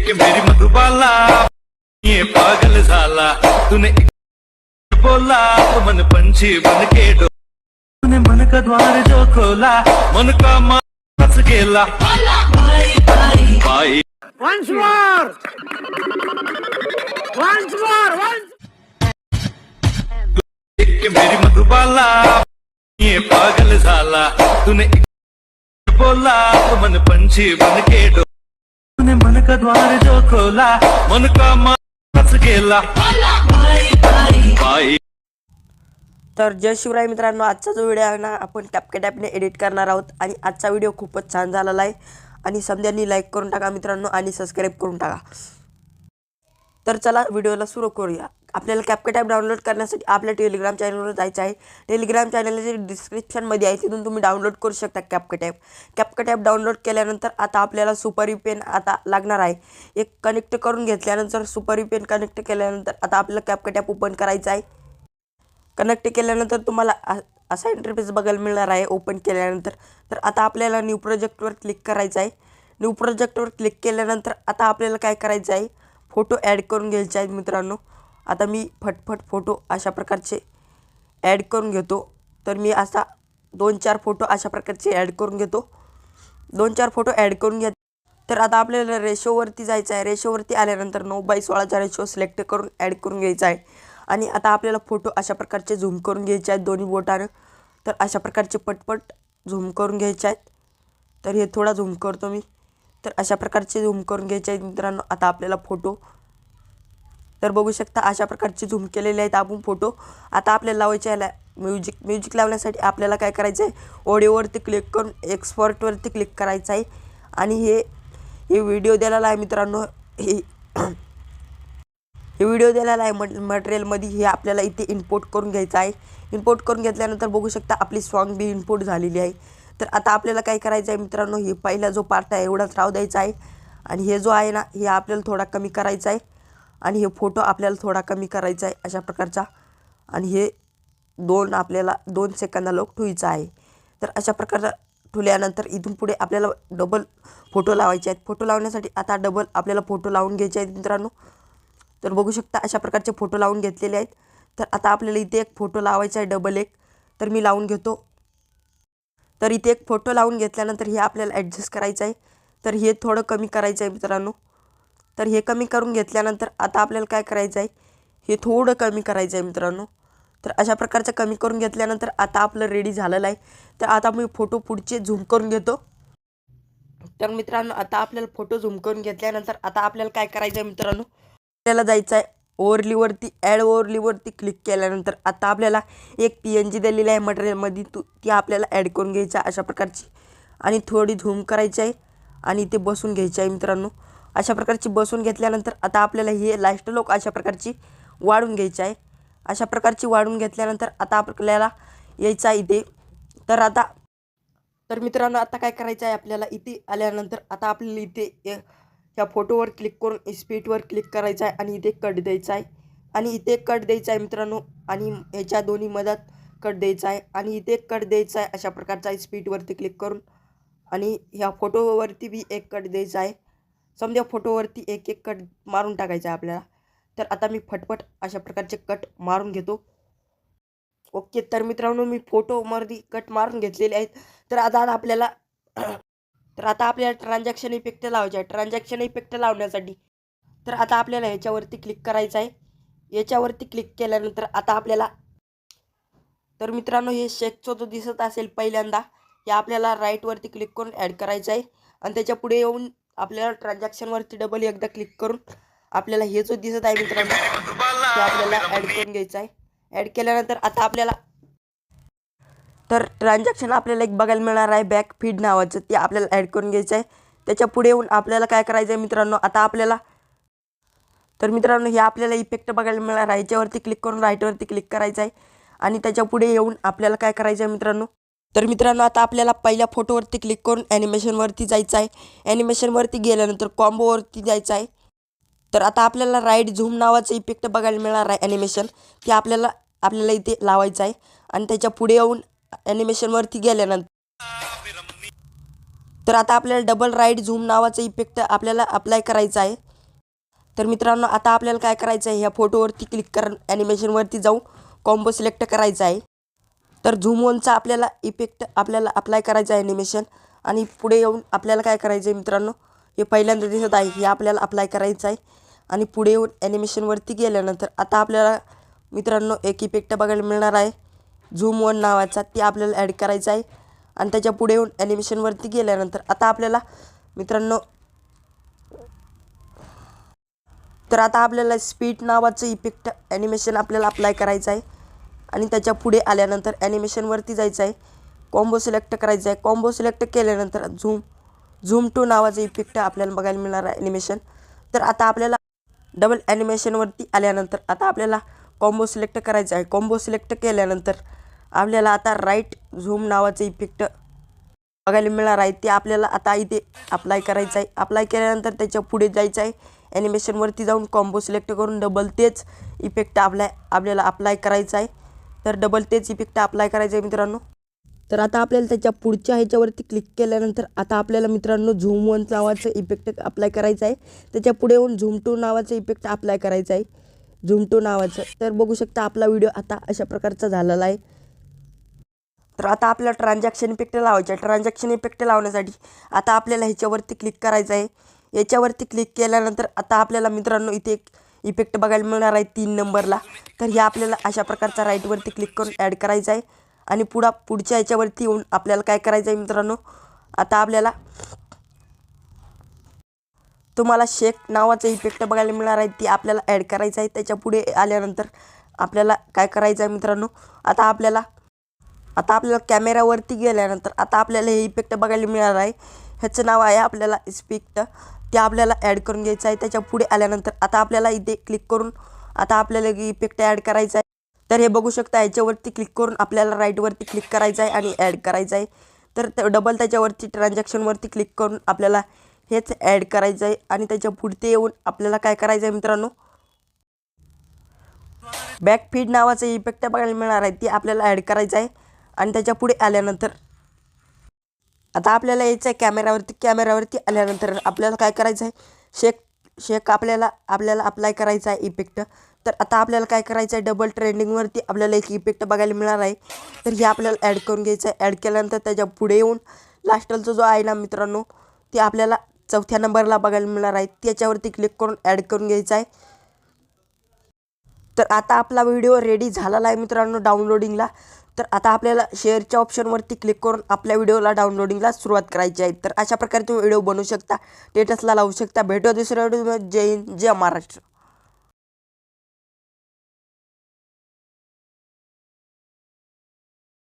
देख के मेरी मधुबाला ये पागल झाला तूने बोला तो मन पंछी बन के डो तूने मन का द्वार जो खोला मन का मास गेला बाई Once more! Once more! Once देख के मेरी मधुबाला ये पागल झाला तूने बोला तो मन पंछी बन के डो तूने मन का द्वार जो खोला मन का मास गेला बाई. तर जय शिवराय मित्रांनो, आजचा जो व्हिडिओ आहे ना आपण कॅपकट ॲपने एडिट करणार आहोत आणि आजचा व्हिडिओ खूपच छान झालेला आहे आणि समध्यांनी लाईक करून टाका मित्रांनो आणि सबस्क्राईब करून टाका. तर चला व्हिडिओला सुरू करूया. आपल्याला कॅपकट ॲप डाउनलोड करण्यासाठी आपल्या टेलिग्राम चॅनलवर जायचं आहे. टेलिग्राम चॅनलचे डिस्क्रिप्शनमध्ये आहे, तिथून तुम्ही डाउनलोड करू शकता CapCut app. CapCut app download केल्यानंतर आता आपल्याला सुपर व्हीपीएन आता लागणार आहे. एक कनेक्ट करून घेतल्यानंतर सुपर व्हीपीएन कनेक्ट केल्यानंतर आता आपल्याला कॅपकट ॲप ओपन करायचं आहे. कनेक्ट केल्यानंतर तुम्हाला असा इंटरफेस बघायला मिळणार आहे ओपन केल्यानंतर. तर आता आपल्याला न्यू प्रोजेक्टवर क्लिक करायचं आहे. न्यू प्रोजेक्टवर क्लिक केल्यानंतर आता आपल्याला काय करायचं आहे, फोटो ॲड करून घ्यायचे आहेत मित्रांनो. आता मी फटफट फोटो अशा प्रकारचे ॲड करून घेतो. तर मी असा 2-4 फोटो अशा प्रकारचे ॲड करून घेतो. 2-4 फोटो ॲड करून घ्या. तर आता आपल्याला रेशोवरती जायचं आहे. रेशोवरती आल्यानंतर 9:16चा रेशो सिलेक्ट करून ॲड करून घ्यायचा आहे. आणि आता आपल्याला फोटो अशा प्रकारचे झूम करून घ्यायचे आहेत दोन्ही बोटानं. तर अशा प्रकारचे पटपट झूम करून घ्यायचे आहेत. तर हे थोडा झूम करतो मी. तर अशा प्रकारचे झूम करून घ्यायचे आहेत मित्रांनो. आता आपल्याला फोटो तर बघू शकता अशा प्रकारचे झूम केलेले आहेत आपण फोटो. आता आपल्याला लावायचे आहे म्युझिक लावण्यासाठी आपल्याला काय करायचं आहे, ऑडिओवरती क्लिक करून एक्सपोर्टवरती क्लिक करायचं आहे. आणि हे व्हिडिओ दिलेला आहे मित्रांनो. हे व्हिडिओ दिलेला आहे मटेरियलमध्ये. हे आपल्याला इथे इम्पोर्ट करून घ्यायचं आहे. इम्पोर्ट करून घेतल्यानंतर बघू शकता आपली सॉन्ग बी इम्पोर्ट झालेली आहे. तर आता आपल्याला काय करायचं आहे मित्रांनो, हे पहिला जो पार्ट आहे एवढाच राहू द्यायचा आहे. आणि हे जो आहे ना हे आपल्याला थोडा कमी करायचा आहे. आणि हे फोटो आपल्याला थोडा कमी करायचा आहे अशा प्रकारचा. आणि हे आपल्याला 2 सेकंदाला ठेवायचं आहे. तर अशा प्रकारचा ठेवल्यानंतर इथून पुढे आपल्याला डबल फोटो लावायचे आहेत. फोटो लावण्यासाठी आता डबल आपल्याला फोटो लावून घ्यायचे आहेत मित्रांनो. तर बघू शकता अशा प्रकारचे फोटो लावून घेतलेले आहेत. तर आता आपल्याला इथे एक फोटो लावायचा आहे डबल एक. तर मी लावून घेतो. तर इथे एक फोटो लावून घेतल्यानंतर हे आपल्याला ॲडजस्ट करायचं आहे. तर हे थोडं कमी करायचं आहे मित्रांनो. तर हे कमी करून घेतल्यानंतर आता आपल्याला काय करायचं आहे, हे थोडं कमी करायचं आहे मित्रांनो. तर अशा प्रकारचं कमी करून घेतल्यानंतर आता आपलं रेडी झालेलं आहे. तर आता मी फोटो पुढचे झूम करून घेतो. तर मित्रांनो आता आपल्याला फोटो झूम करून घेतल्यानंतर आता आपल्याला काय करायचं आहे मित्रांनो, आपल्याला जायचं आहे ओव्हरलीवरती. ॲड ओव्हरलीवरती क्लिक केल्यानंतर आता आपल्याला एक PNG दिलेली आहे मटेरियलमध्ये, ती आपल्याला ॲड करून घ्यायची आहे अशा प्रकारची. आणि थोडी झूम करायची आहे आणि ते बसून घ्यायची आहे मित्रांनो. अशा प्रकारची बसून घेतल्यानंतर आता आपल्याला हे लास्ट लोक अशा प्रकारची वाढून घ्यायची आहे. अशा प्रकारची वाढून घेतल्यानंतर आता आपल्याला यायचं आहे इथे. तर मित्रांनो आता काय करायचं आहे, आपल्याला इथे आल्यानंतर आता आपल्याला इथे ह्या फोटोवर क्लिक करून स्पीडवर क्लिक करायचं आहे आणि इथे कट द्यायचा आहे. आणि इथे कट द्यायचा आहे मित्रांनो. आणि ह्याच्या दोन्ही मधात कट द्यायचा आहे आणि इथे कट द्यायचा आहे अशा प्रकारचा स्पीडवरती क्लिक करून. आणि ह्या फोटोवरती बी एक कट द्यायचा आहे. समजा फोटोवरती एक कट मारून टाकायचा आहे आपल्याला. तर आता मी फटफट अशा प्रकारचे कट मारून घेतो. ओके. तर मित्रांनो मी फोटोमध्ये कट मारून घेतलेले आहेत. तर आता आपल्याला ट्रान्झॅक्शन इफेक्ट लावायचे आहे. ट्रान्झॅक्शन इफेक्ट लावण्यासाठी तर आता आपल्याला ह्याच्यावरती क्लिक करायचं आहे. याच्यावरती क्लिक केल्यानंतर आता आपल्याला तर मित्रांनो हे शेकचं जो दिसत असेल पहिल्यांदा, हे आपल्याला राईटवरती क्लिक करून ॲड करायचं आहे. आणि त्याच्या पुढे येऊन आपल्याला ट्रान्झॅक्शनवरती डबल एकदा क्लिक करून आपल्याला हे जो दिसत आहे मित्रांनो ते आपल्याला ॲड करून घ्यायचं आहे. ॲड केल्यानंतर आता आपल्याला तर ट्रान्झॅक्शन आपल्याला एक बघायला मिळणार आहे बॅक फीड नावाचं, ते आपल्याला ॲड करून घ्यायचं आहे. त्याच्या पुढे येऊन आपल्याला काय करायचं आहे मित्रांनो, आता आपल्याला तर मित्रांनो हे आपल्याला इफेक्ट बघायला मिळणार आहे. याच्यावरती क्लिक करून राईटवरती क्लिक करायचं आहे. आणि त्याच्या पुढे येऊन आपल्याला काय करायचं आहे मित्रांनो, तर मित्रांनो आता आपल्याला पहिल्या फोटोवरती क्लिक करून ॲनिमेशनवरती जायचं आहे. ॲनिमेशनवरती गेल्यानंतर कॉम्बोवरती जायचं आहे. तर आता आपल्याला राईट झूम नावाचं इफेक्ट बघायला मिळणार आहे ॲनिमेशन, ते आपल्याला इथे लावायचं आहे. आणि त्याच्या पुढे येऊन ॲनिमेशनवरती गेल्यानंतर तर आता आपल्याला डबल राईट झूम नावाचं इफेक्ट आपल्याला अप्लाय करायचं आहे. तर मित्रांनो आता आपल्याला काय करायचं आहे, ह्या फोटोवरती क्लिक करून ॲनिमेशनवरती जाऊन कॉम्बो सिलेक्ट करायचा आहे. तर झूम ऑनचा आपल्याला इफेक्ट आपल्याला अप्लाय करायचा आहे ॲनिमेशन. आणि पुढे येऊन आपल्याला काय करायचं आहे मित्रांनो, हे पहिल्यांदा दिसत आहे हे आपल्याला अप्लाय करायचं आहे. आणि पुढे येऊन ॲनिमेशनवरती गेल्यानंतर आता आपल्याला मित्रांनो एक इफेक्ट बघायला मिळणार आहे झूम ऑन नावाचा, ते आपल्याला ॲड करायचा आहे. आणि त्याच्या पुढे येऊन ॲनिमेशनवरती गेल्यानंतर आता आपल्याला मित्रांनो तर आता आपल्याला स्पीड नावाचं इफेक्ट ॲनिमेशन आपल्याला अप्लाय करायचं आहे. आणि त्याच्या पुढे आल्यानंतर ॲनिमेशनवरती जायचं आहे, कॉम्बो सिलेक्ट करायचं आहे. कॉम्बो सिलेक्ट केल्यानंतर झूम टू नावाचं इफेक्ट आपल्याला बघायला मिळणार आहे ॲनिमेशन. तर आता आपल्याला डबल ॲनिमेशनवरती आल्यानंतर आता आपल्याला कॉम्बो सिलेक्ट करायचं आहे. कॉम्बो सिलेक्ट केल्यानंतर आपल्याला आता राईट झूम नावाचं इफेक्ट बघायला मिळणार आहे, ते आपल्याला आता इथे अप्लाय करायचं आहे. अप्लाय केल्यानंतर त्याच्या पुढे जायचं आहे, ॲनिमेशनवरती जाऊन कॉम्बो सिलेक्ट करून डबल तेच इफेक्ट आपल्याला अप्लाय करायचं आहे. तर डबल तेच इफेक्ट अप्लाय करायचं आहे मित्रांनो. तर आता आपल्याला त्याच्या पुढच्या ह्याच्यावरती क्लिक केल्यानंतर आता आपल्याला मित्रांनो झूम वन नावाचं इफेक्ट अप्लाय करायचं आहे. त्याच्या पुढे येऊन झूम टू नावाचं इफेक्ट अप्लाय करायचं आहे, झूम टू नावाचं. तर बघू शकता आपला व्हिडिओ आता अशा प्रकारचा झालेला आहे. तर आता आपल्याला ट्रान्झॅक्शन इफेक्ट लावायचं आहे. ट्रान्झॅक्शन इफेक्ट लावण्यासाठी आता आपल्याला ह्याच्यावरती क्लिक करायचं आहे. याच्यावरती क्लिक केल्यानंतर आता आपल्याला मित्रांनो इथे एक इफेक्ट बघायला मिळणार आहे 3 नंबरला. तर हे आपल्याला अशा प्रकारचा राईटवरती क्लिक करून ॲड करायचं आहे. आणि पुढच्या ह्याच्यावरती येऊन आपल्याला काय करायचं आहे मित्रांनो, आता आपल्याला तुम्हाला शेक नावाचं इफेक्ट बघायला मिळणार आहे, ते आपल्याला ॲड करायचं आहे. त्याच्या पुढे आल्यानंतर आपल्याला काय करायचं आहे मित्रांनो, आता आपल्याला कॅमेरावरती गेल्यानंतर आता आपल्याला हे इफेक्ट बघायला मिळणार आहे. ह्याचं नाव आहे आपल्याला इफेक्ट, ते आपल्याला ॲड करून घ्यायचं आहे. त्याच्या पुढे आल्यानंतर आता आपल्याला इथे क्लिक करून आता आपल्याला इफेक्ट ॲड करायचा आहे. तर हे बघू शकता ह्याच्यावरती क्लिक करून आपल्याला राईटवरती क्लिक करायचं आहे आणि ॲड करायचं आहे. तर डबल त्याच्यावरती ट्रान्झॅक्शनवरती क्लिक करून आपल्याला हेच ॲड करायचं आहे. आणि त्याच्या पुढते येऊन आपल्याला काय करायचं आहे मित्रांनो, बॅक फीड नावाचं इफेक्ट बघायला मिळणार आहे, ते आपल्याला ॲड करायचं आहे. आणि त्याच्या पुढे आल्यानंतर आता आपल्याला यायचं आहे कॅमेरावरती आल्यानंतर आपल्याला काय करायचं आहे, शेक आपल्याला अप्लाय करायचा आहे इफेक्ट. तर आता आपल्याला काय करायचं आहे, डबल ट्रेंडिंगवरती आपल्याला एक इफेक्ट बघायला मिळणार आहे. तर हे आपल्याला ॲड करून घ्यायचं आहे. ॲड केल्यानंतर त्याच्या पुढे येऊन लास्टलचा जो आहे ना मित्रांनो, ते आपल्याला 4थ्या नंबरला बघायला मिळणार आहे, त्याच्यावरती क्लिक करून ॲड करून घ्यायचं आहे. तर आता आपला व्हिडिओ रेडी झालेला आहे मित्रांनो डाउनलोडिंगला. तर आता आपल्याला शेअरच्या ऑप्शनवरती क्लिक करून आपल्या व्हिडिओला डाउनलोडिंगला सुरुवात करायची आहे. तर अशा प्रकारे तुम्ही व्हिडिओ बनवू शकता, स्टेटसला लावू शकता. भेटू दुसऱ्या व्हिडिओमध्ये. जय हिंद, जय महाराष्ट्र.